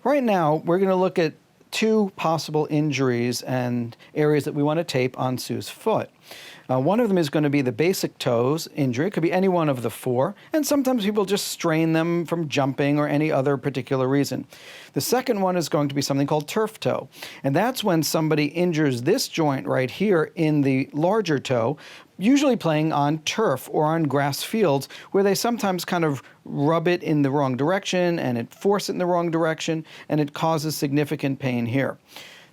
Right now, we're going to look at two possible injuries and areas that we want to tape on Sue's foot. One of them is going to be the basic toes injury. It could be any one of the four, and sometimes people just strain them from jumping or any other particular reason. The second one is going to be something called turf toe, and that's when somebody injures this joint right here in the larger toe, usually playing on turf or on grass fields, where they sometimes kind of rub it in the wrong direction and it force it in the wrong direction, and it causes significant pain here.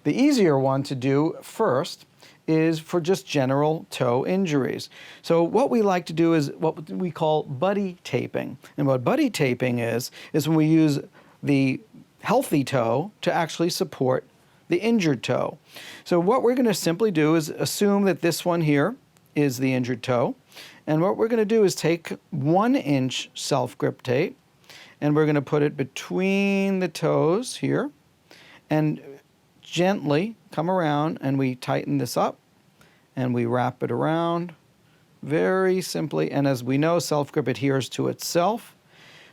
The easier one to do first is for just general toe injuries. So what we like to do is what we call buddy taping. And what buddy taping is when we use the healthy toe to actually support the injured toe. So what we're going to simply do is assume that this one here is the injured toe. And what we're going to do is take 1-inch self-grip tape, and we're going to put it between the toes here, and gently come around, and we tighten this up, and we wrap it around very simply. And as we know, self-grip adheres to itself.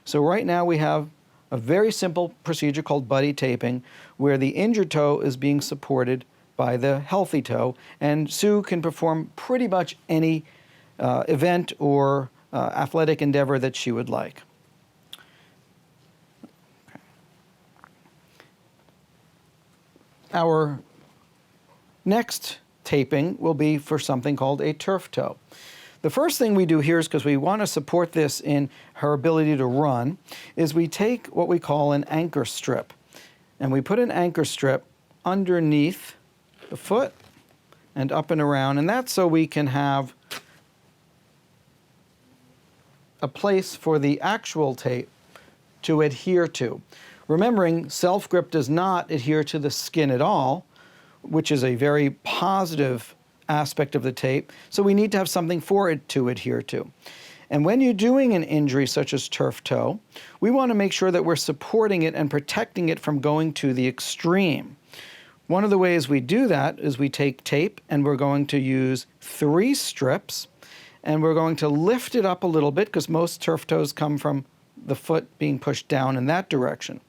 So right now we have a very simple procedure called buddy taping, where the injured toe is being supported by the healthy toe, and Sue can perform pretty much any event or athletic endeavor that she would like. Okay. Our next taping will be for something called a turf toe. The first thing we do here is, because we want to support this in her ability to run, is we take what we call an anchor strip, and we put an anchor strip underneath the foot and up and around, and that's so we can have a place for the actual tape to adhere to. Remembering, self-grip does not adhere to the skin at all, which is a very positive aspect of the tape, so we need to have something for it to adhere to. And when you're doing an injury such as turf toe, we want to make sure that we're supporting it and protecting it from going to the extreme. One of the ways we do that is we take tape, and we're going to use 3 strips, and we're going to lift it up a little bit, because most turf toes come from the foot being pushed down in that direction.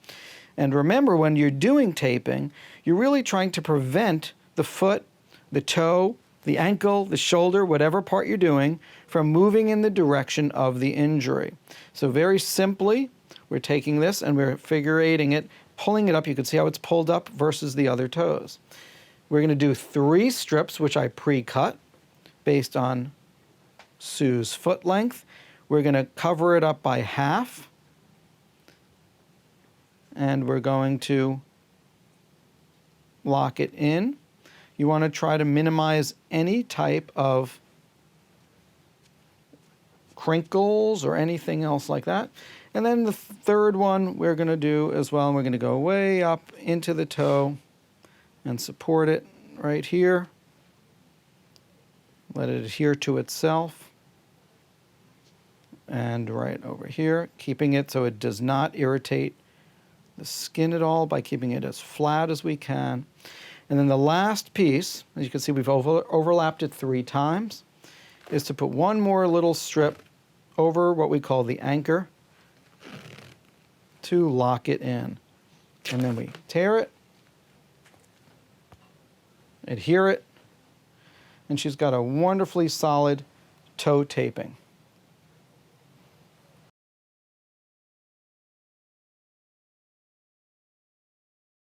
And remember, when you're doing taping, you're really trying to prevent the foot, the toe, the ankle, the shoulder, whatever part you're doing, from moving in the direction of the injury. So very simply, we're taking this and we're figure eighting it, pulling it up. You can see how it's pulled up versus the other toes. We're going to do 3 strips, which I pre-cut based on Sue's foot length. We're going to cover it up by half, and we're going to lock it in. You want to try to minimize any type of crinkles or anything else like that. And then the third one we're going to do as well, and we're going to go way up into the toe and support it right here. Let it adhere to itself. And right over here, keeping it so it does not irritate the skin at all by keeping it as flat as we can. And then the last piece, as you can see, we've overlapped it 3 times, is to put one more little strip over what we call the anchor to lock it in. And then we tear it, adhere it, and she's got a wonderfully solid toe taping.